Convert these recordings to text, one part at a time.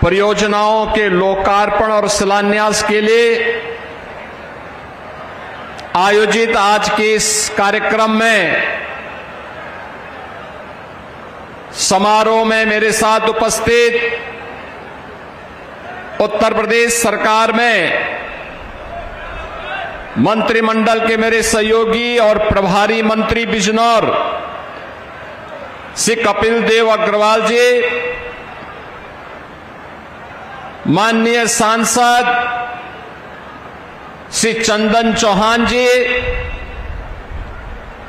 परियोजनाओं के लोकार्पण और शिलान्यास के लिए आयोजित आज के इस कार्यक्रम में समारोह में मेरे साथ उपस्थित उत्तर प्रदेश सरकार में मंत्रिमंडल के मेरे सहयोगी और प्रभारी मंत्री बिजनौर श्री कपिल देव अग्रवाल जी, माननीय सांसद श्री चंदन चौहान जी,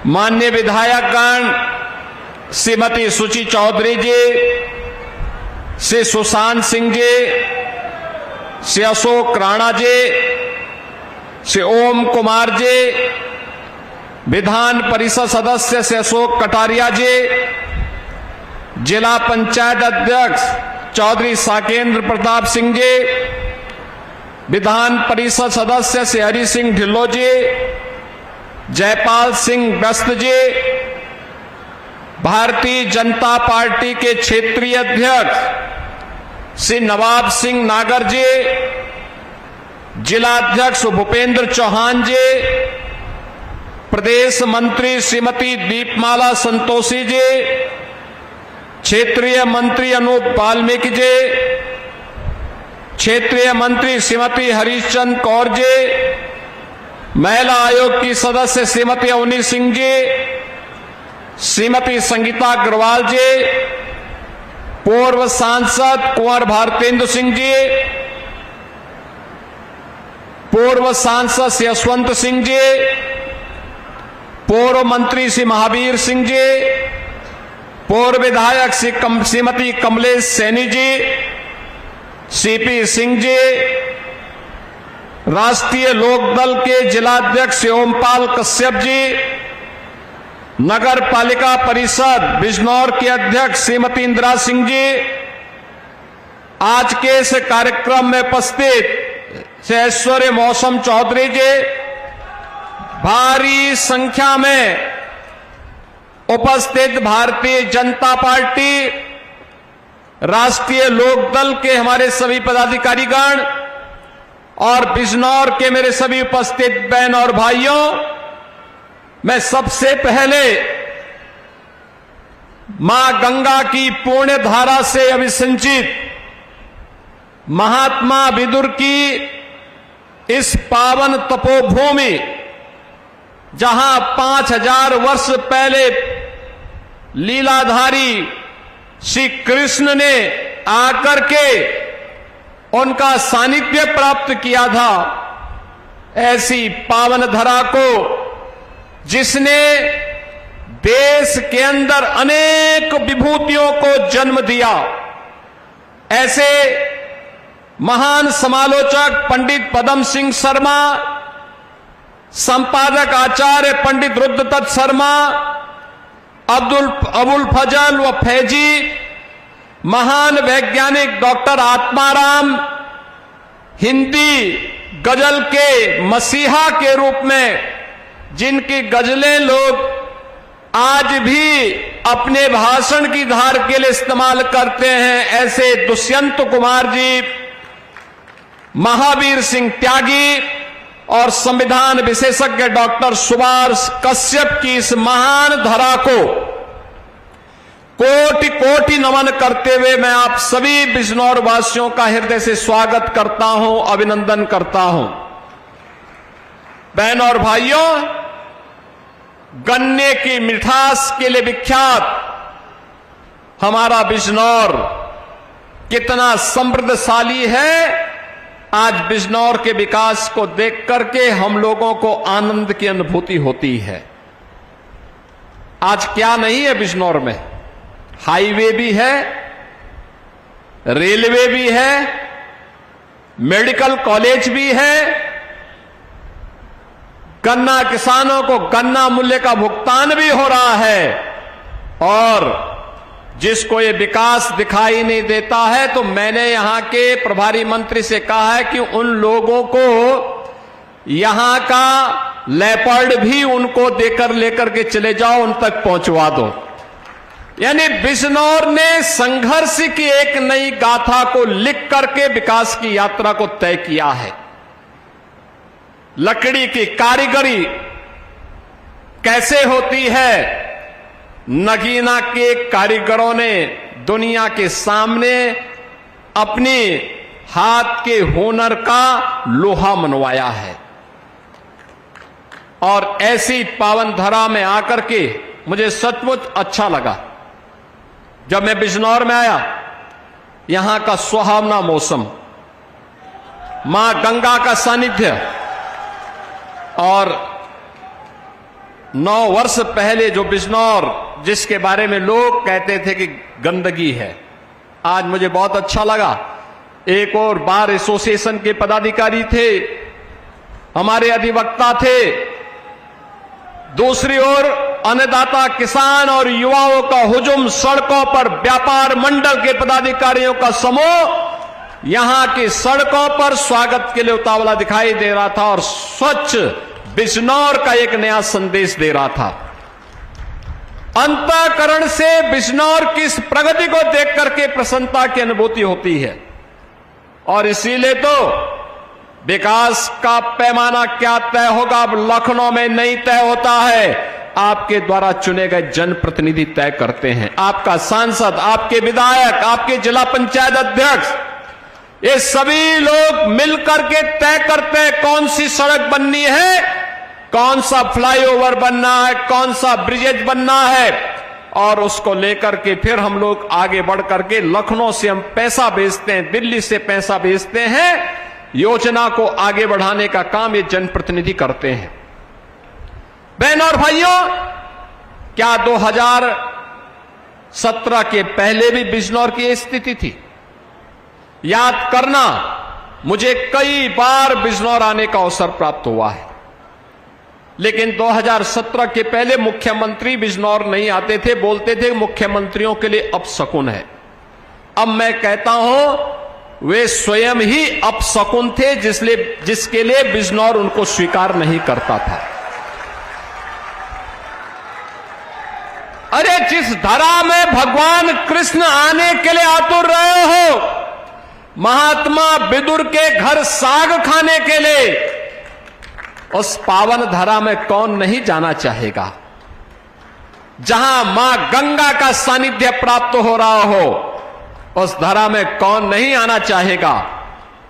माननीय विधायकगण श्रीमती सुची चौधरी जी, श्री सुशांत सिंह जी, श्री अशोक राणा जी, श्री ओम कुमार जी, विधान परिषद सदस्य श्री अशोक कटारिया जी, जिला पंचायत अध्यक्ष चौधरी साकेंद्र प्रताप सिंह जी, विधान परिषद सदस्य श्री हरि सिंह ढिल्लो जी, जयपाल सिंह व्यस्त जी, भारतीय जनता पार्टी के क्षेत्रीय अध्यक्ष श्री नवाब सिंह नागर जी, जिलाध्यक्ष भूपेंद्र चौहान जी, प्रदेश मंत्री श्रीमती दीपमाला संतोषी जी, क्षेत्रीय मंत्री अनूप वाल्मीकि जी, क्षेत्रीय मंत्री श्रीमती हरीशचंद कौर जी, महिला आयोग की सदस्य श्रीमती अवनी सिंह जी, श्रीमती संगीता अग्रवाल जी, पूर्व सांसद कुंवर भारतेंद्र सिंह जी, पूर्व सांसद श्री यशवंत सिंह जी, पूर्व मंत्री श्री महावीर सिंह जी, पूर्व विधायक श्रीमती कमलेश सैनी जी, सीपी सिंह जी, राष्ट्रीय लोकदल के जिलाध्यक्ष श्री ओमपाल कश्यप जी, नगर पालिका परिषद बिजनौर के अध्यक्ष श्रीमती इंदिरा सिंह जी, आज के इस कार्यक्रम में उपस्थित श्री ऐश्वर्य मौसम चौधरी जी, भारी संख्या में उपस्थित भारतीय जनता पार्टी, राष्ट्रीय लोकदल के हमारे सभी पदाधिकारीगण और बिजनौर के मेरे सभी उपस्थित बहन और भाइयों, मैं सबसे पहले मां गंगा की पुण्य धारा से अभिसिंचित महात्मा विदुर की इस पावन तपोभूमि, जहां 5000 वर्ष पहले लीलाधारी श्री कृष्ण ने आकर के उनका सानिध्य प्राप्त किया था, ऐसी पावन धरा को जिसने देश के अंदर अनेक विभूतियों को जन्म दिया, ऐसे महान समालोचक पंडित पदम सिंह शर्मा, संपादक आचार्य पंडित रुद्रदत्त शर्मा, अबुल फजल व फैजी, महान वैज्ञानिक डॉक्टर आत्माराम, हिंदी गजल के मसीहा के रूप में जिनकी गजलें लोग आज भी अपने भाषण की धार के लिए इस्तेमाल करते हैं, ऐसे दुष्यंत कुमार जी, महावीर सिंह त्यागी और संविधान विशेषज्ञ डॉक्टर सुभाष कश्यप की इस महान धरा को कोटि कोटि नमन करते हुए मैं आप सभी बिजनौर वासियों का हृदय से स्वागत करता हूं, अभिनंदन करता हूं। बहनों और भाइयों, गन्ने की मिठास के लिए विख्यात हमारा बिजनौर कितना समृद्धशाली है, आज बिजनौर के विकास को देख करके हम लोगों को आनंद की अनुभूति होती है। आज क्या नहीं है बिजनौर में? हाईवे भी है, रेलवे भी है, मेडिकल कॉलेज भी है, गन्ना किसानों को गन्ना मूल्य का भुगतान भी हो रहा है, और जिसको ये विकास दिखाई नहीं देता है तो मैंने यहां के प्रभारी मंत्री से कहा है कि उन लोगों को यहां का लेपर्ड भी उनको देकर लेकर के चले जाओ, उन तक पहुंचवा दो। यानी बिजनौर ने संघर्ष की एक नई गाथा को लिख करके विकास की यात्रा को तय किया है। लकड़ी की कारीगरी कैसे होती है, नगीना के कारीगरों ने दुनिया के सामने अपने हाथ के हुनर का लोहा मनवाया है। और ऐसी पावन धरा में आकर के मुझे सचमुच अच्छा लगा। जब मैं बिजनौर में आया, यहां का सुहावना मौसम, मां गंगा का सानिध्य, और 9 वर्ष पहले जो बिजनौर जिसके बारे में लोग कहते थे कि गंदगी है, आज मुझे बहुत अच्छा लगा। एक और बार एसोसिएशन के पदाधिकारी थे, हमारे अधिवक्ता थे, दूसरी ओर अन्नदाता किसान और युवाओं का हुजूम, सड़कों पर व्यापार मंडल के पदाधिकारियों का समूह यहां की सड़कों पर स्वागत के लिए उतावला दिखाई दे रहा था और स्वच्छ बिजनौर का एक नया संदेश दे रहा था। अंतःकरण से बिजनौर की इस प्रगति को देख करके प्रसन्नता की अनुभूति होती है। और इसीलिए तो विकास का पैमाना क्या तय होगा अब लखनऊ में नहीं तय होता है, आपके द्वारा चुने गए जनप्रतिनिधि तय करते हैं। आपका सांसद, आपके विधायक, आपके जिला पंचायत अध्यक्ष, ये सभी लोग मिलकर के तय करते हैं कौन सी सड़क बननी है, कौन सा फ्लाईओवर बनना है, कौन सा ब्रिजेज बनना है, और उसको लेकर के फिर हम लोग आगे बढ़ करके लखनऊ से हम पैसा भेजते हैं, दिल्ली से पैसा भेजते हैं, योजना को आगे बढ़ाने का काम ये जनप्रतिनिधि करते हैं। बहनों और भाइयों, क्या 2017 के पहले भी बिजनौर की स्थिति थी? याद करना, मुझे कई बार बिजनौर आने का अवसर प्राप्त हुआ है, लेकिन 2017 के पहले मुख्यमंत्री बिजनौर नहीं आते थे, बोलते थे मुख्यमंत्रियों के लिए अपशकुन है। अब मैं कहता हूं वे स्वयं ही अपशकुन थे, जिसके लिए बिजनौर उनको स्वीकार नहीं करता था। अरे जिस धरा में भगवान कृष्ण आने के लिए आतुर रहे हो, महात्मा विदुर के घर साग खाने के लिए, उस पावन धरा में कौन नहीं जाना चाहेगा? जहां मां गंगा का सानिध्य प्राप्त हो रहा हो, उस धरा में कौन नहीं आना चाहेगा?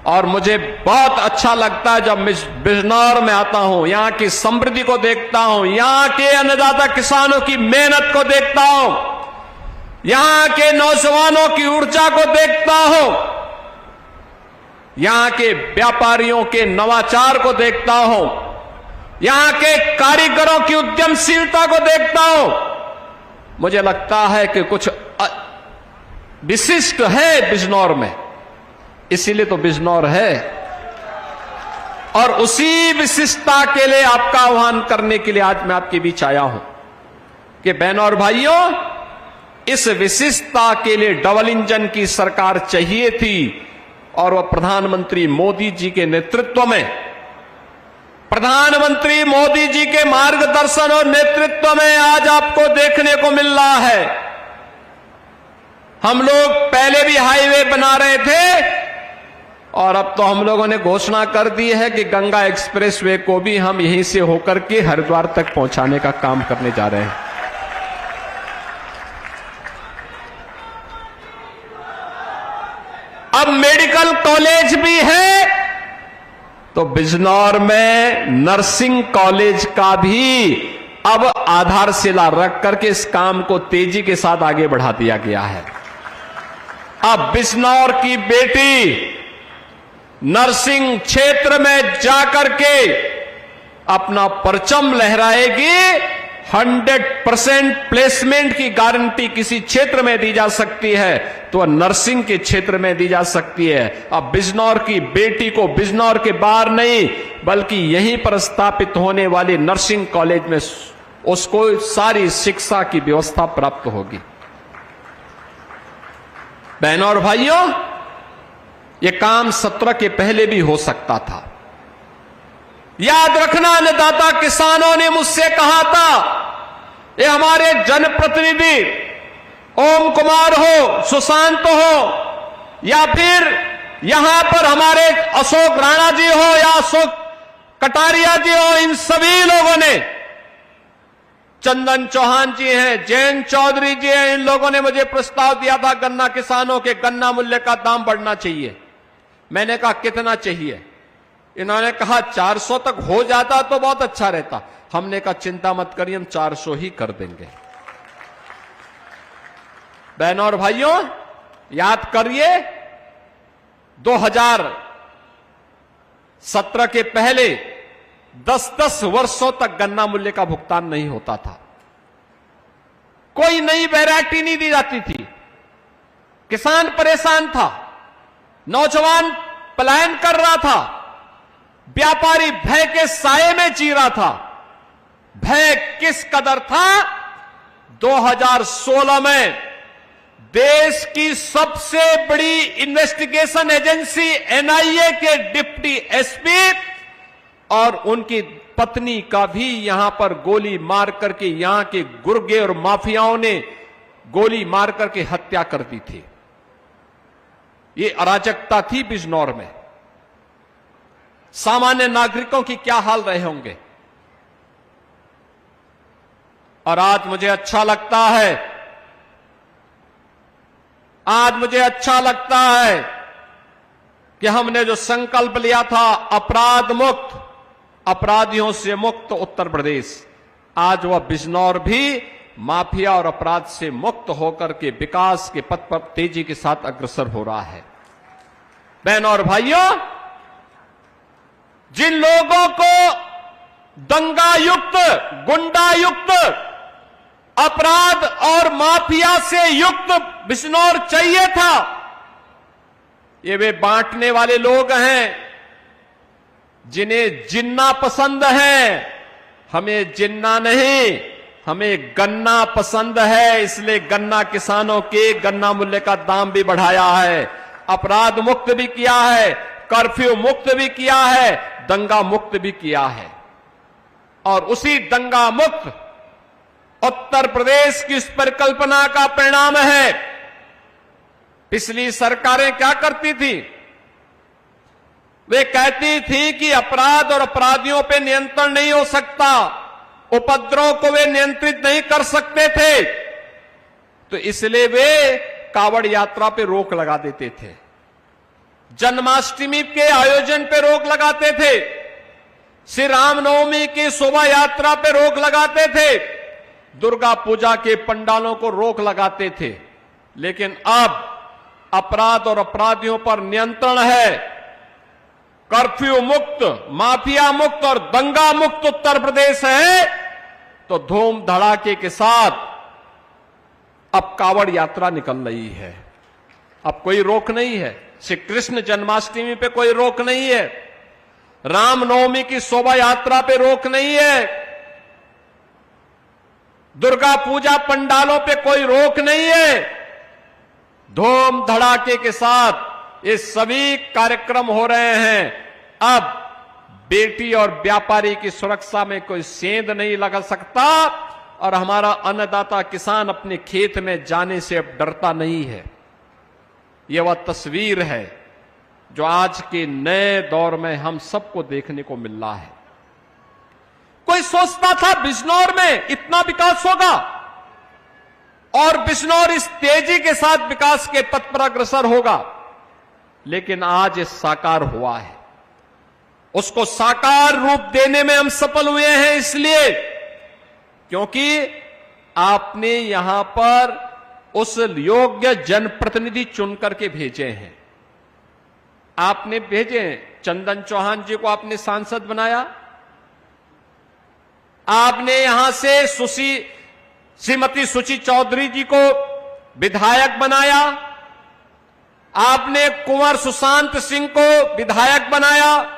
और मुझे बहुत अच्छा लगता है जब मैं बिजनौर में आता हूं, यहां की समृद्धि को देखता हूं, यहां के अन्नदाता किसानों की मेहनत को देखता हूं, यहां के नौजवानों की ऊर्जा को देखता हूं, यहां के व्यापारियों के नवाचार को देखता हूं, यहां के कारीगरों की उद्यमशीलता को देखता हूं। मुझे लगता है कि कुछ विशिष्ट है बिजनौर में, इसीलिए तो बिजनौर है। और उसी विशिष्टता के लिए आपका आह्वान करने के लिए आज मैं आपके बीच आया हूं कि बहनों और भाइयों, इस विशिष्टता के लिए डबल इंजन की सरकार चाहिए थी, और वह प्रधानमंत्री मोदी जी के नेतृत्व में, प्रधानमंत्री मोदी जी के मार्गदर्शन और नेतृत्व में आज आपको देखने को मिल रहा है। हम लोग पहले भी हाईवे बना रहे थे, और अब तो हम लोगों ने घोषणा कर दी है कि गंगा एक्सप्रेसवे को भी हम यहीं से होकर के हरिद्वार तक पहुंचाने का काम करने जा रहे हैं। अब मेडिकल कॉलेज भी है, तो बिजनौर में नर्सिंग कॉलेज का भी अब आधारशिला रख करके इस काम को तेजी के साथ आगे बढ़ा दिया गया है। अब बिजनौर की बेटी नर्सिंग क्षेत्र में जाकर के अपना परचम लहराएगी। 100% प्लेसमेंट की गारंटी किसी क्षेत्र में दी जा सकती है तो वह नर्सिंग के क्षेत्र में दी जा सकती है। अब बिजनौर की बेटी को बिजनौर के बाहर नहीं बल्कि यहीं पर स्थापित होने वाले नर्सिंग कॉलेज में उसको सारी शिक्षा की व्यवस्था प्राप्त होगी। बहनों और भाइयों, यह काम 17 के पहले भी हो सकता था। याद रखना, अन्नदाता किसानों ने मुझसे कहा था, ये हमारे जनप्रतिनिधि ओम कुमार हो, सुशांत हो, या फिर यहां पर हमारे अशोक राणा जी हो या अशोक कटारिया जी हो, इन सभी लोगों ने, चंदन चौहान जी हैं, जयंत चौधरी जी हैं, इन लोगों ने मुझे प्रस्ताव दिया था गन्ना किसानों के गन्ना मूल्य का दाम बढ़ना चाहिए। मैंने कहा कितना चाहिए? इन्होंने कहा 400 तक हो जाता तो बहुत अच्छा रहता। हमने कहा चिंता मत करिए, हम 400 ही कर देंगे। बहनों और भाइयों, याद करिए 2017 के पहले 10-10 वर्षों तक गन्ना मूल्य का भुगतान नहीं होता था। कोई नई वैरायटी नहीं दी जाती थी। किसान परेशान था, नौजवान पलायन कर रहा था, व्यापारी भय के साये में जी रहा था। भय किस कदर था? 2016 में देश की सबसे बड़ी इन्वेस्टिगेशन एजेंसी एनआईए के डिप्टी एसपी और उनकी पत्नी का भी यहां पर गोली मार करके यहां के गुर्गे और माफियाओं ने गोली मार करके हत्या कर दी थी। ये अराजकता थी बिजनौर में। सामान्य नागरिकों की क्या हाल रहे होंगे। और आज मुझे अच्छा लगता है, आज मुझे अच्छा लगता है कि हमने जो संकल्प लिया था अपराध मुक्त, अपराधियों से मुक्त उत्तर प्रदेश, आज वह बिजनौर भी माफिया और अपराध से मुक्त होकर के विकास के पथ पर तेजी के साथ अग्रसर हो रहा है। बहनों और भाइयों, जिन लोगों को दंगायुक्त, गुंडायुक्त, अपराध और माफिया से युक्त बिजनौर चाहिए था, ये वे बांटने वाले लोग हैं जिन्हें जिन्ना पसंद है। हमें जिन्ना नहीं, हमें गन्ना पसंद है। इसलिए गन्ना किसानों के गन्ना मूल्य का दाम भी बढ़ाया है, अपराध मुक्त भी किया है, कर्फ्यू मुक्त भी किया है, दंगा मुक्त भी किया है। और उसी दंगा मुक्त उत्तर प्रदेश की इस परिकल्पना का परिणाम है। पिछली सरकारें क्या करती थी? वे कहती थी कि अपराध और अपराधियों पे नियंत्रण नहीं हो सकता, उपद्रव को वे नियंत्रित नहीं कर सकते थे, तो इसलिए वे कावड़ यात्रा पे रोक लगा देते थे, जन्माष्टमी के आयोजन पे रोक लगाते थे, श्री रामनवमी की शोभा यात्रा पे रोक लगाते थे, दुर्गा पूजा के पंडालों को रोक लगाते थे। लेकिन अब अपराध और अपराधियों पर नियंत्रण है, कर्फ्यू मुक्त, माफिया मुक्त और दंगा मुक्त उत्तर प्रदेश है, तो धूम धड़ाके के साथ अब कावड़ यात्रा निकल रही है। अब कोई रोक नहीं है। श्री कृष्ण जन्माष्टमी पे कोई रोक नहीं है, रामनवमी की शोभा यात्रा पे रोक नहीं है, दुर्गा पूजा पंडालों पे कोई रोक नहीं है। धूम धड़ाके के साथ ये सभी कार्यक्रम हो रहे हैं। अब बेटी और व्यापारी की सुरक्षा में कोई सेंध नहीं लगा सकता और हमारा अन्नदाता किसान अपने खेत में जाने से अब डरता नहीं है। यह वह तस्वीर है जो आज के नए दौर में हम सबको देखने को मिल रहा है। कोई सोचता था बिजनौर में इतना विकास होगा और बिजनौर इस तेजी के साथ विकास के पथ पर अग्रसर होगा, लेकिन आज ये साकार हुआ है। उसको साकार रूप देने में हम सफल हुए हैं इसलिए क्योंकि आपने यहां पर उस योग्य जनप्रतिनिधि चुन करके भेजे हैं। आपने भेजे हैं, चंदन चौहान जी को आपने सांसद बनाया, आपने यहां से श्रीमती सुची चौधरी जी को विधायक बनाया, आपने कुंवर सुशांत सिंह को विधायक बनाया,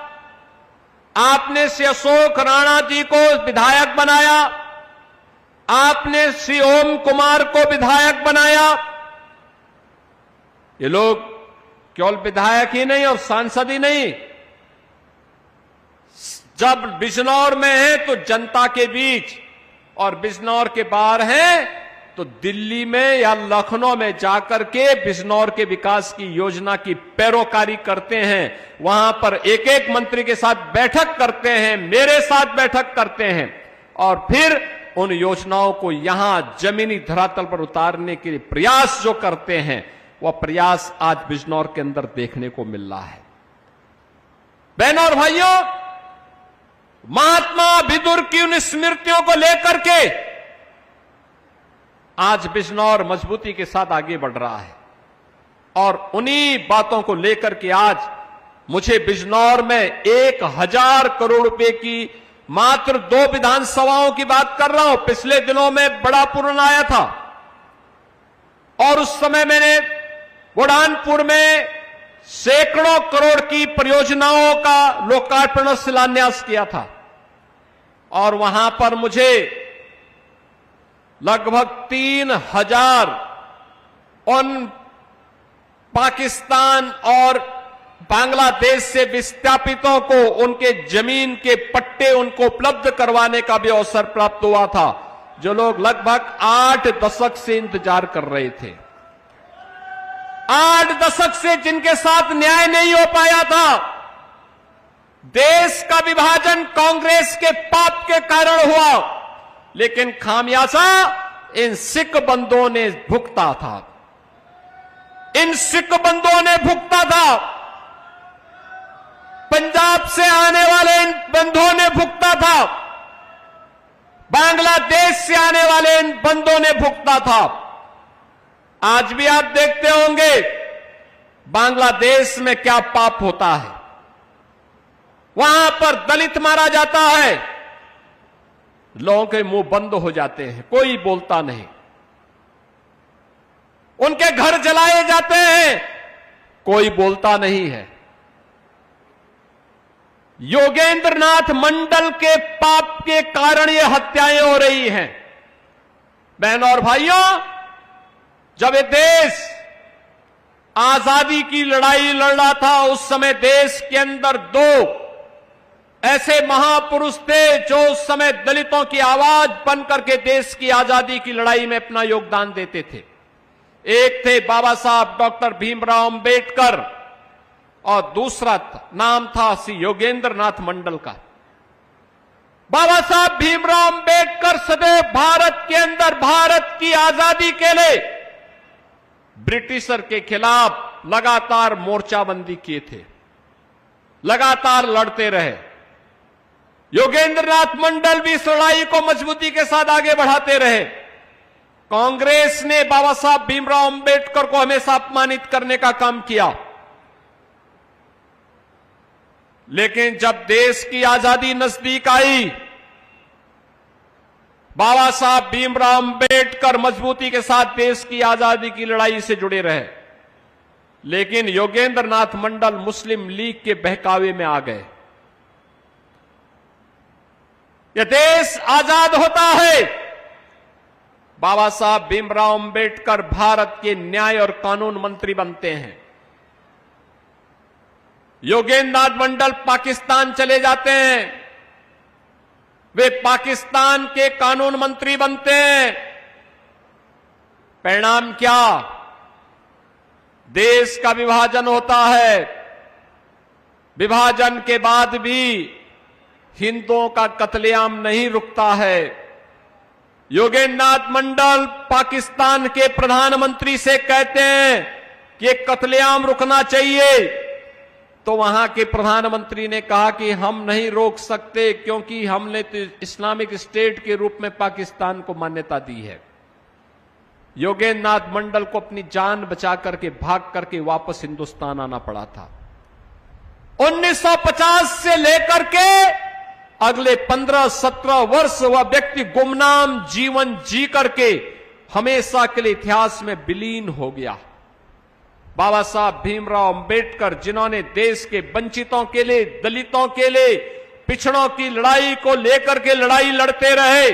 आपने श्री अशोक राणा जी को विधायक बनाया, आपने श्री ओम कुमार को विधायक बनाया। ये लोग केवल विधायक ही नहीं और सांसद ही नहीं, जब बिजनौर में है तो जनता के बीच और बिजनौर के बाहर है तो दिल्ली में या लखनऊ में जाकर के बिजनौर के विकास की योजना की पैरोकारी करते हैं, वहां पर एक एक मंत्री के साथ बैठक करते हैं, मेरे साथ बैठक करते हैं और फिर उन योजनाओं को यहां जमीनी धरातल पर उतारने के लिए प्रयास जो करते हैं, वह प्रयास आज बिजनौर के अंदर देखने को मिल रहा है। बहनों और भाइयों, महात्मा विदुर की उन स्मृतियों को लेकर के आज बिजनौर मजबूती के साथ आगे बढ़ रहा है और उन्हीं बातों को लेकर के आज मुझे बिजनौर में 1000 करोड़ रुपए की मात्र 2 विधानसभाओं की बात कर रहा हूं। पिछले दिनों में बड़ा पूर्ण आया था और उस समय मैंने बुरहानपुर में सैकड़ों करोड़ की परियोजनाओं का लोकार्पण और शिलान्यास किया था और वहां पर मुझे लगभग 3000 उन पाकिस्तान और बांग्लादेश से विस्थापितों को उनके जमीन के पट्टे उनको उपलब्ध करवाने का भी अवसर प्राप्त हुआ था, जो लोग लगभग 8 दशक से इंतजार कर रहे थे। 8 दशक से जिनके साथ न्याय नहीं हो पाया था। देश का विभाजन कांग्रेस के पाप के कारण हुआ, लेकिन खामियाजा इन सिख बंधुओं ने भुगता था। इन सिख बंधुओं ने भुगता था। पंजाब से आने वाले इन बंधुओं ने भुगता था। बांग्लादेश से आने वाले इन बंधुओं ने भुगता था। आज भी आप देखते होंगे बांग्लादेश में क्या पाप होता है। वहां पर दलित मारा जाता है, लोगों के मुंह बंद हो जाते हैं, कोई बोलता नहीं। उनके घर जलाए जाते हैं, कोई बोलता नहीं है। योगेंद्र नाथ मंडल के पाप के कारण ये हत्याएं हो रही हैं। बहनों और भाइयों, जब ये देश आजादी की लड़ाई लड़ रहा था, उस समय देश के अंदर 2 ऐसे महापुरुष थे जो उस समय दलितों की आवाज बनकर के देश की आजादी की लड़ाई में अपना योगदान देते थे। एक थे बाबा साहब डॉक्टर भीमराव अंबेडकर और दूसरा नाम था श्री योगेंद्र नाथ मंडल का। बाबा साहब भीमराव अंबेडकर सदैव भारत के अंदर भारत की आजादी के लिए ब्रिटिशर के खिलाफ लगातार मोर्चाबंदी किए थे, लगातार लड़ते रहे। योगेंद्र नाथ मंडल भी इस लड़ाई को मजबूती के साथ आगे बढ़ाते रहे। कांग्रेस ने बाबा साहब भीमराव अंबेडकर को हमेशा अपमानित करने का काम किया, लेकिन जब देश की आजादी नजदीक आई, बाबा साहब भीमराव अंबेडकर मजबूती के साथ देश की आजादी की लड़ाई से जुड़े रहे। लेकिन योगेंद्र नाथ मंडल मुस्लिम लीग के बहकावे में आ गए। यह देश आजाद होता है, बाबा साहब भीमराव अंबेडकर भारत के न्याय और कानून मंत्री बनते हैं। योगेंद्र नाथ मंडल पाकिस्तान चले जाते हैं, वे पाकिस्तान के कानून मंत्री बनते हैं। परिणाम क्या? देश का विभाजन होता है। विभाजन के बाद भी हिंदुओं का कत्लेआम नहीं रुकता है। योगेंद्र नाथ मंडल पाकिस्तान के प्रधानमंत्री से कहते हैं कि कत्लेआम रुकना चाहिए, तो वहां के प्रधानमंत्री ने कहा कि हम नहीं रोक सकते, क्योंकि हमने तो इस्लामिक स्टेट के रूप में पाकिस्तान को मान्यता दी है। योगेंद्र नाथ मंडल को अपनी जान बचा करके भाग करके वापस हिंदुस्तान आना पड़ा था। 1950 से लेकर के अगले 15-17 वर्ष वह व्यक्ति गुमनाम जीवन जी करके हमेशा के लिए इतिहास में विलीन हो गया। बाबा साहब भीमराव अंबेडकर, जिन्होंने देश के वंचितों के लिए, दलितों के लिए, पिछड़ों की लड़ाई को लेकर के लड़ाई लड़ते रहे,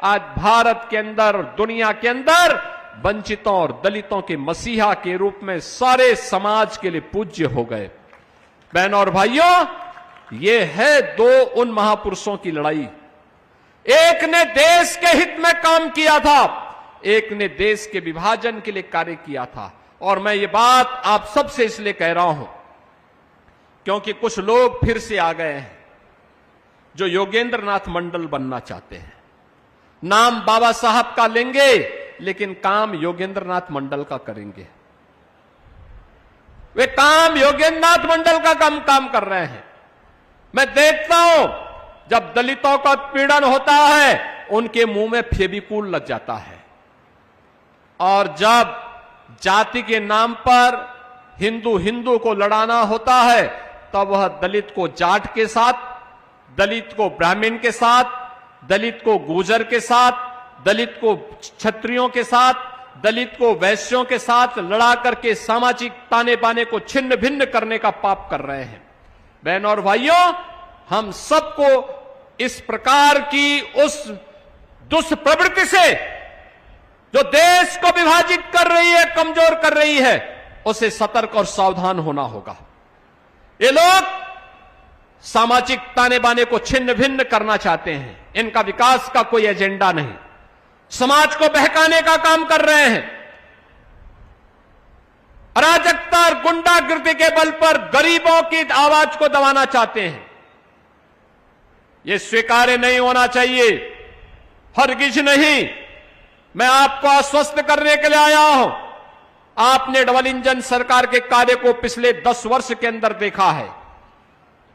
आज भारत के अंदर, दुनिया के अंदर वंचितों और दलितों के मसीहा के रूप में सारे समाज के लिए पूज्य हो गए। बहनों और भाइयों, ये है 2 उन महापुरुषों की लड़ाई। एक ने देश के हित में काम किया था, एक ने देश के विभाजन के लिए कार्य किया था। और मैं ये बात आप सबसे इसलिए कह रहा हूं क्योंकि कुछ लोग फिर से आ गए हैं जो योगेंद्र नाथ मंडल बनना चाहते हैं। नाम बाबा साहब का लेंगे लेकिन काम योगेंद्र नाथ मंडल का करेंगे। वे काम योगेंद्र नाथ मंडल का काम कर रहे हैं। मैं देखता हूं जब दलितों का उत्पीड़न होता है उनके मुंह में फेविकोल लग जाता है, और जब जाति के नाम पर हिंदू को लड़ाना होता है तब वह दलित को जाट के साथ, दलित को ब्राह्मण के साथ, दलित को गुर्जर के साथ, दलित को क्षत्रियों के साथ, दलित को वैश्यों के साथ लड़ा करके सामाजिक ताने बाने को छिन्न भिन्न करने का पाप कर रहे हैं। बहनों और भाइयों, हम सबको इस प्रकार की उस दुष्प्रवृत्ति से जो देश को विभाजित कर रही है, कमजोर कर रही है, उसे सतर्क और सावधान होना होगा। ये लोग सामाजिक ताने बाने को छिन्न भिन्न करना चाहते हैं। इनका विकास का कोई एजेंडा नहीं, समाज को बहकाने का काम कर रहे हैं। अराजकता और गुंडागिर्दी के बल पर गरीबों की आवाज को दबाना चाहते हैं। यह स्वीकार्य नहीं होना चाहिए, हरगिज नहीं। मैं आपको आश्वस्त करने के लिए आया हूं। आपने डबल इंजन सरकार के कार्य को पिछले 10 वर्ष के अंदर देखा है।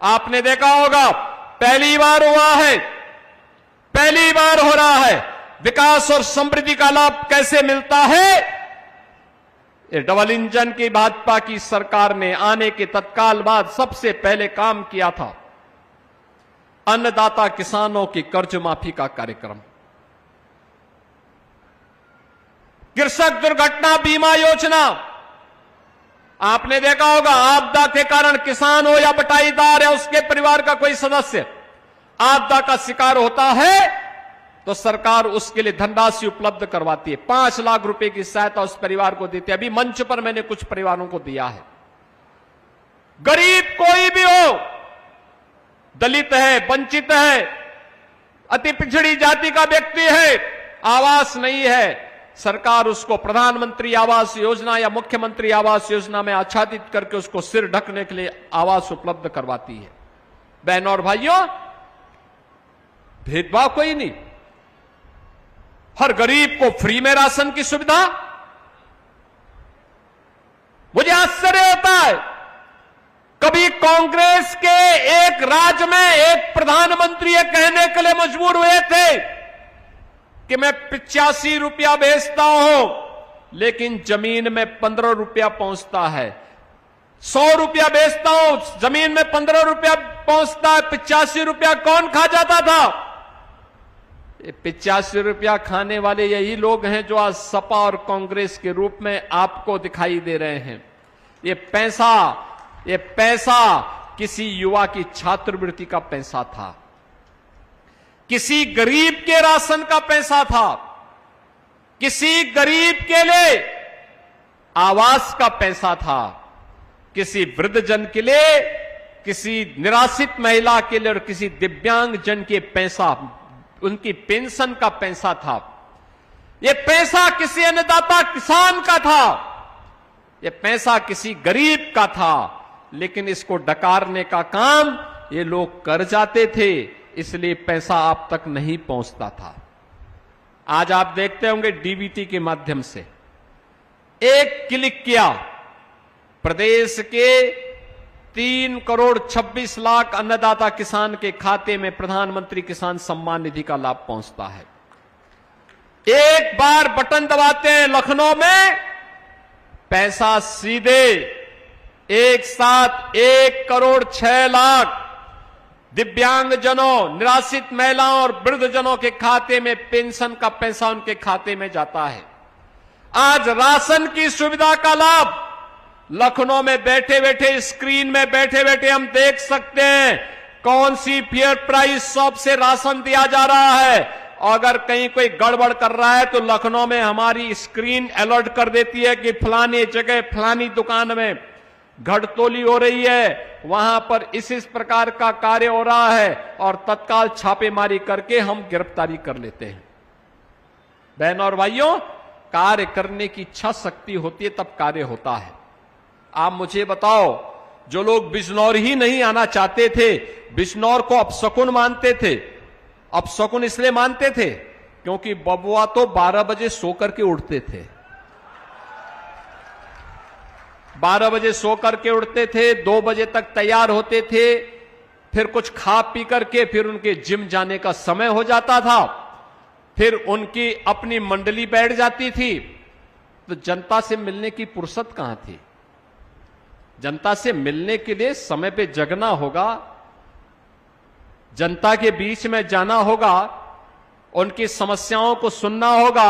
आपने देखा होगा पहली बार हुआ है, पहली बार हो रहा है। विकास और समृद्धि का लाभ कैसे मिलता है? ये डबल इंजन की भाजपा की सरकार ने आने के तत्काल बाद सबसे पहले काम किया था अन्नदाता किसानों की कर्ज माफी का कार्यक्रम, कृषक दुर्घटना बीमा योजना। आपने देखा होगा आपदा के कारण किसान हो या बटाईदार या उसके परिवार का कोई सदस्य आपदा का शिकार होता है तो सरकार उसके लिए धनराशि उपलब्ध करवाती है। 5 लाख रुपए की सहायता उस परिवार को देती है। अभी मंच पर मैंने कुछ परिवारों को दिया है। गरीब कोई भी हो, दलित है, वंचित है, अति पिछड़ी जाति का व्यक्ति है, आवास नहीं है, सरकार उसको प्रधानमंत्री आवास योजना या मुख्यमंत्री आवास योजना में आच्छादित करके उसको सिर ढकने के लिए आवास उपलब्ध करवाती है। बहनों और भाइयों, भेदभाव कोई नहीं। हर गरीब को फ्री में राशन की सुविधा। मुझे आश्चर्य होता है, कभी कांग्रेस के एक राज्य में एक प्रधानमंत्री ये कहने के लिए मजबूर हुए थे कि मैं 85 रुपया बेचता हूं लेकिन जमीन में 15 रुपया पहुंचता है। 100 रुपया बेचता हूं, जमीन में 15 रुपया पहुंचता है। 85 रुपया कौन खा जाता था? 85 रुपया खाने वाले यही लोग हैं जो आज सपा और कांग्रेस के रूप में आपको दिखाई दे रहे हैं। ये पैसा किसी युवा की छात्रवृत्ति का पैसा था, किसी गरीब के राशन का पैसा था, किसी गरीब के लिए आवास का पैसा था, किसी वृद्धजन के लिए, किसी निराश्रित महिला के लिए और किसी दिव्यांग जन के पैसा, उनकी पेंशन का पैसा था। यह पैसा किसी अन्नदाता किसान का था, यह पैसा किसी गरीब का था, लेकिन इसको डकारने का काम ये लोग कर जाते थे, इसलिए पैसा आप तक नहीं पहुंचता था। आज आप देखते होंगे डीबीटी के माध्यम से एक क्लिक किया, प्रदेश के 3 करोड़ 26 लाख अन्नदाता किसान के खाते में प्रधानमंत्री किसान सम्मान निधि का लाभ पहुंचता है। एक बार बटन दबाते हैं लखनऊ में, पैसा सीधे एक साथ 1 करोड़ 6 लाख दिव्यांगजनों, निराश्रित महिलाओं और वृद्धजनों के खाते में पेंशन का पैसा उनके खाते में जाता है। आज राशन की सुविधा का लाभ लखनऊ में बैठे बैठे, स्क्रीन में बैठे बैठे हम देख सकते हैं कौन सी फेयर प्राइस शॉप से राशन दिया जा रहा है। और अगर कहीं कोई गड़बड़ कर रहा है तो लखनऊ में हमारी स्क्रीन अलर्ट कर देती है कि फलानी जगह फलानी दुकान में घटतोली हो रही है, वहां पर इस प्रकार का कार्य हो रहा है, और तत्काल छापेमारी करके हम गिरफ्तारी कर लेते हैं। बहन और भाइयों, कार्य करने की इच्छा शक्ति होती है तब कार्य होता है। आप मुझे बताओ, जो लोग बिजनौर ही नहीं आना चाहते थे, बिजनौर को अपशकुन मानते थे, अपशकुन इसलिए मानते थे क्योंकि बबुआ तो 12 बजे सो करके उठते थे, 12 बजे सो करके उठते थे, 2 बजे तक तैयार होते थे, फिर कुछ खा पी करके फिर उनके जिम जाने का समय हो जाता था, फिर उनकी अपनी मंडली बैठ जाती थी। तो जनता से मिलने की फुर्सत कहां थी? जनता से मिलने के लिए समय पे जगना होगा, जनता के बीच में जाना होगा, उनकी समस्याओं को सुनना होगा,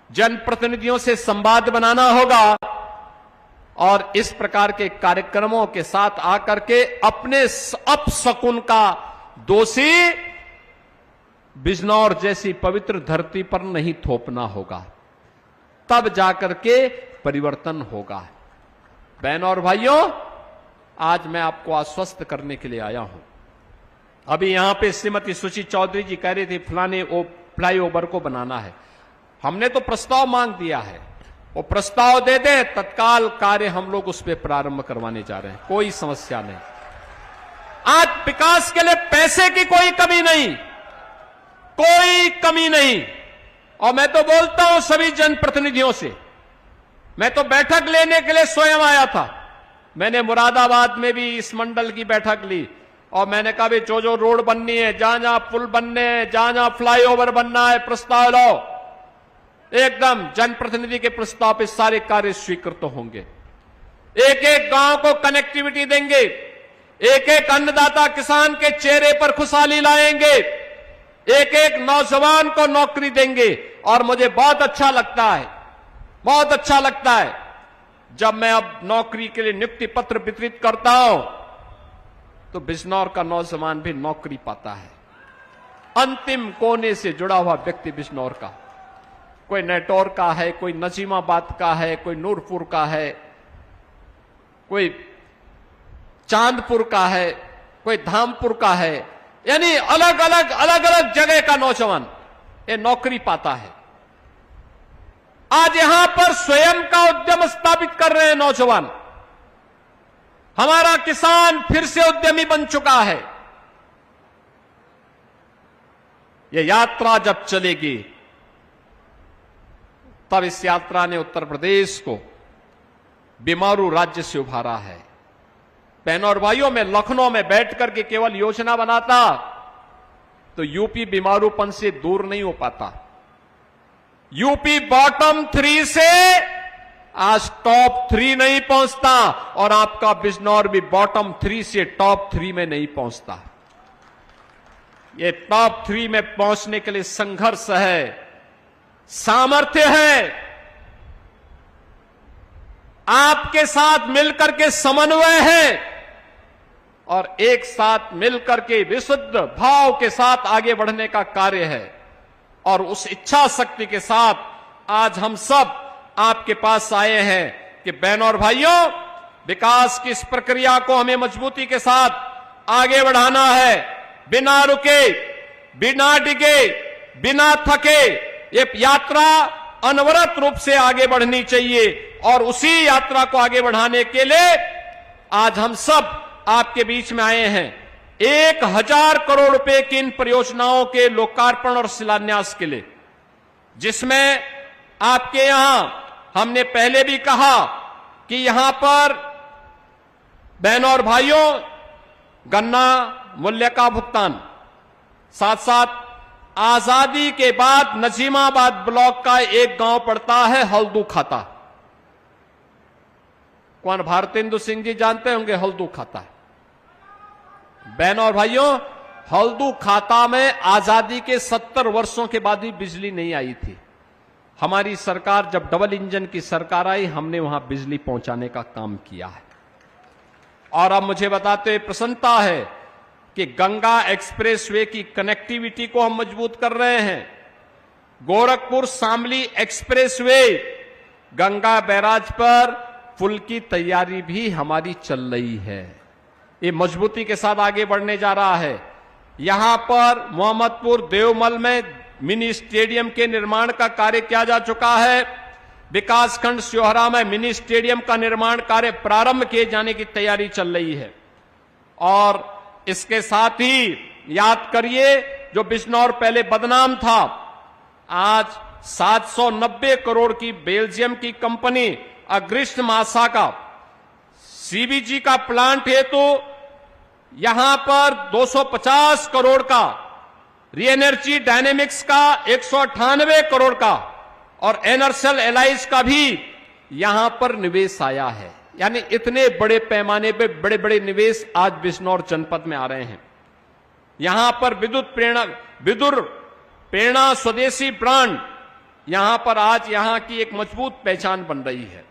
जनप्रतिनिधियों से संवाद बनाना होगा और इस प्रकार के कार्यक्रमों के साथ आकर के अपने अपशकुन का दोषी बिजनौर जैसी पवित्र धरती पर नहीं थोपना होगा, तब जाकर के परिवर्तन होगा। बहनों और भाइयों, आज मैं आपको आश्वस्त करने के लिए आया हूं। अभी यहां पे श्रीमती सुश्री चौधरी जी कह रही थी फलाने फ्लाईओवर को बनाना है। हमने तो प्रस्ताव मांग दिया है, वो प्रस्ताव दे दे, तत्काल कार्य हम लोग उस पर प्रारंभ करवाने जा रहे हैं, कोई समस्या नहीं। आज विकास के लिए पैसे की कोई कमी नहीं, कोई कमी नहीं। और मैं तो बोलता हूं सभी जनप्रतिनिधियों से, मैं तो बैठक लेने के लिए स्वयं आया था। मैंने मुरादाबाद में भी इस मंडल की बैठक ली और मैंने कहा भी जो रोड बननी है, जहां जहां पुल बनने हैं, जहां जहां फ्लाईओवर बनना है, प्रस्ताव लाओ। एकदम जनप्रतिनिधि के प्रस्ताव पे सारे कार्य स्वीकृत होंगे। एक एक गांव को कनेक्टिविटी देंगे, एक एक अन्नदाता किसान के चेहरे पर खुशहाली लाएंगे, एक एक नौजवान को नौकरी देंगे। और मुझे बहुत अच्छा लगता है, बहुत अच्छा लगता है जब मैं अब नौकरी के लिए नियुक्ति पत्र वितरित करता हूं तो बिजनौर का नौजवान भी नौकरी पाता है। अंतिम कोने से जुड़ा हुआ व्यक्ति बिजनौर का, कोई नेटौर का है, कोई नजीमाबाद का है, कोई नूरपुर का है, कोई चांदपुर का है, कोई धामपुर का है, यानी अलग अलग जगह का नौजवान ये नौकरी पाता है। आज यहां पर स्वयं का उद्यम स्थापित कर रहे हैं नौजवान। हमारा किसान फिर से उद्यमी बन चुका है। यह यात्रा जब चलेगी तब इस यात्रा ने उत्तर प्रदेश को बीमारू राज्य से उभारा है। बहनों और भाइयों, मैं लखनऊ में बैठ करके केवल योजना बनाता तो यूपी बीमारूपन से दूर नहीं हो पाता। यूपी बॉटम 3 से आज टॉप 3 नहीं पहुंचता और आपका बिजनौर भी बॉटम 3 से टॉप 3 में नहीं पहुंचता। ये टॉप 3 में पहुंचने के लिए संघर्ष है, सामर्थ्य है, आपके साथ मिलकर के समन्वय है और एक साथ मिलकर के विशुद्ध भाव के साथ आगे बढ़ने का कार्य है। और उस इच्छा शक्ति के साथ आज हम सब आपके पास आए हैं कि बहनों और भाइयों, विकास की इस प्रक्रिया को हमें मजबूती के साथ आगे बढ़ाना है, बिना रुके, बिना डिगे, बिना थके। ये यात्रा अनवरत रूप से आगे बढ़नी चाहिए और उसी यात्रा को आगे बढ़ाने के लिए आज हम सब आपके बीच में आए हैं। 1000 करोड़ रुपए की इन परियोजनाओं के लोकार्पण और शिलान्यास के लिए, जिसमें आपके यहां हमने पहले भी कहा कि यहां पर बहनों और भाइयों गन्ना मूल्य का भुगतान, साथ साथ आजादी के बाद नजीमाबाद ब्लॉक का एक गांव पड़ता है हल्दू खाता। कौन? भारतेंदु सिंह जी जानते होंगे हल्दू खाता। बहनों और भाइयों, हल्दू खाता में आजादी के 70 वर्षों के बाद भी बिजली नहीं आई थी। हमारी सरकार, जब डबल इंजन की सरकार आई, हमने वहां बिजली पहुंचाने का काम किया है। और अब मुझे बताते हुए प्रसन्नता है कि गंगा एक्सप्रेसवे की कनेक्टिविटी को हम मजबूत कर रहे हैं। गोरखपुर शामली एक्सप्रेसवे, गंगा बैराज पर पुल की तैयारी भी हमारी चल रही है। ये मजबूती के साथ आगे बढ़ने जा रहा है। यहां पर मोहम्मदपुर देवमल में मिनी स्टेडियम के निर्माण का कार्य किया जा चुका है। विकासखंड सियोहरा में मिनी स्टेडियम का निर्माण कार्य प्रारंभ किए जाने की तैयारी चल रही है। और इसके साथ ही याद करिए, जो बिजनौर पहले बदनाम था, आज 790 करोड़ की बेल्जियम की कंपनी अग्रिस्ट मासा का सीबीजी का प्लांट है, तो यहां पर 250 करोड़ का, री एनर्जी डायनेमिक्स का 198 करोड़ का और एनर्सल एलाइज का भी यहां पर निवेश आया है। यानी इतने बड़े पैमाने पे बड़े बड़े निवेश आज बिजनौर जनपद में आ रहे हैं। यहां पर विदुर प्रेरणा स्वदेशी ब्रांड यहां पर आज यहां की एक मजबूत पहचान बन रही है।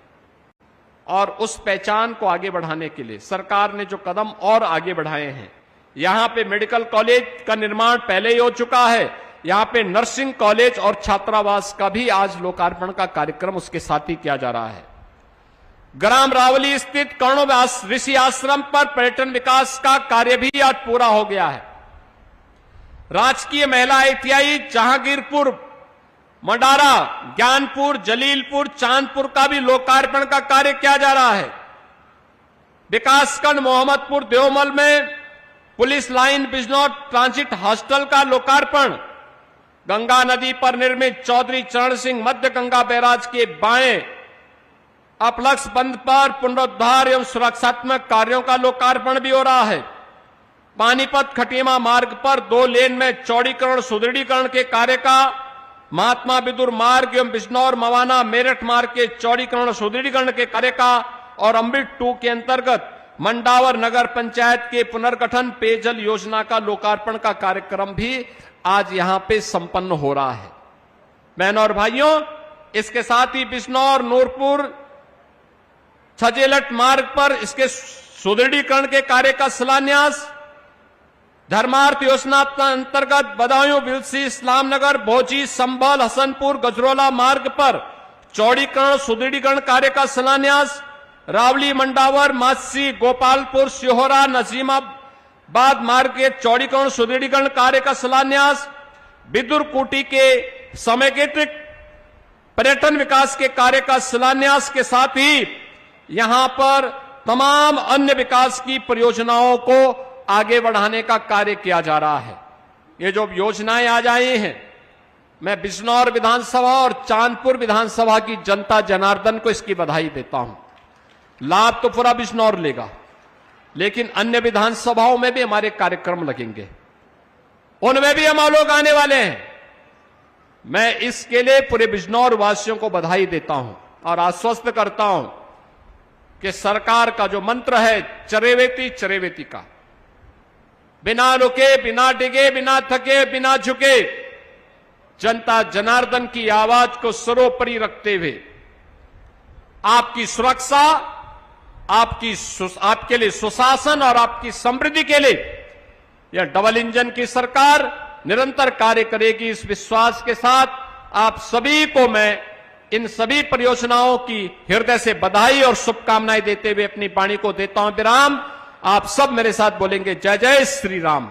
और उस पहचान को आगे बढ़ाने के लिए सरकार ने जो कदम और आगे बढ़ाए हैं, यहां पे मेडिकल कॉलेज का निर्माण पहले ही हो चुका है, यहां पे नर्सिंग कॉलेज और छात्रावास का भी आज लोकार्पण का कार्यक्रम उसके साथ ही किया जा रहा है। ग्राम रावली स्थित कर्ण ऋषि आश्रम पर पर्यटन विकास का कार्य भी आज पूरा हो गया है। राजकीय महिला आईटीआई जहांगीरपुर, मंडारा, ज्ञानपुर, जलीलपुर, चांदपुर का भी लोकार्पण का कार्य किया जा रहा है। विकासखंड मोहम्मदपुर देवमल में police line Bijnor transit hostel का लोकार्पण, गंगा नदी पर निर्मित चौधरी चरण सिंह मध्य गंगा बैराज के बाएं अपलक्ष बंद पर पुनरुद्धार एवं सुरक्षात्मक कार्यों का लोकार्पण भी हो रहा है। पानीपत खटीमा मार्ग पर 2 लेन में चौड़ीकरण सुदृढ़ीकरण के कार्य का, महात्मा विदुर मार्ग एवं बिजनौर मवाना मेरठ मार्ग के चौड़ीकरण सुदृढ़ीकरण के कार्य का और अमृत 2 के अंतर्गत मंडावर नगर पंचायत के पुनर्गठन पेयजल योजना का लोकार्पण का कार्यक्रम भी आज यहां पे संपन्न हो रहा है। बहनों और भाइयों, इसके साथ ही बिजनौर नूरपुर छजेलट मार्ग पर इसके सुदृढ़ीकरण के कार्य का शिलान्यास, धर्मार्थ योजना अंतर्गत बदायूं बिलसी इस्लामनगर भोजी संभल हसनपुर गजरोला मार्ग पर चौड़ीकरण सुदृढ़ीकरण कार्य का शिलान्यास, रावली मंडावर मासी गोपालपुर सिहोरा नजीमाबाद मार्ग के चौड़ीकरण सुदृढ़ीकरण कार्य का शिलान्यास, विदुर कुटी के समेकित पर्यटन विकास के कार्य का शिलान्यास के साथ ही यहां पर तमाम अन्य विकास की परियोजनाओं को आगे बढ़ाने का कार्य किया जा रहा है। ये जो योजनाएं आज आई हैं, मैं बिजनौर विधानसभा और चांदपुर विधानसभा की जनता जनार्दन को इसकी बधाई देता हूं। लाभ तो पूरा बिजनौर लेगा, लेकिन अन्य विधानसभाओं में भी हमारे कार्यक्रम लगेंगे, उनमें भी हम लोग आने वाले हैं। मैं इसके लिए पूरे बिजनौर वासियों को बधाई देता हूं और आश्वस्त करता हूं कि सरकार का जो मंत्र है चरेवेती चरेवेती का, बिना रुके, बिना डिगे, बिना थके, बिना झुके, जनता जनार्दन की आवाज को सर्वोपरि रखते हुए आपकी सुरक्षा, आपके लिए सुशासन और आपकी समृद्धि के लिए यह डबल इंजन की सरकार निरंतर कार्य करेगी। इस विश्वास के साथ आप सभी को मैं इन सभी परियोजनाओं की हृदय से बधाई और शुभकामनाएं देते हुए अपनी वाणी को देता हूं विराम। आप सब मेरे साथ बोलेंगे जय जय श्री राम।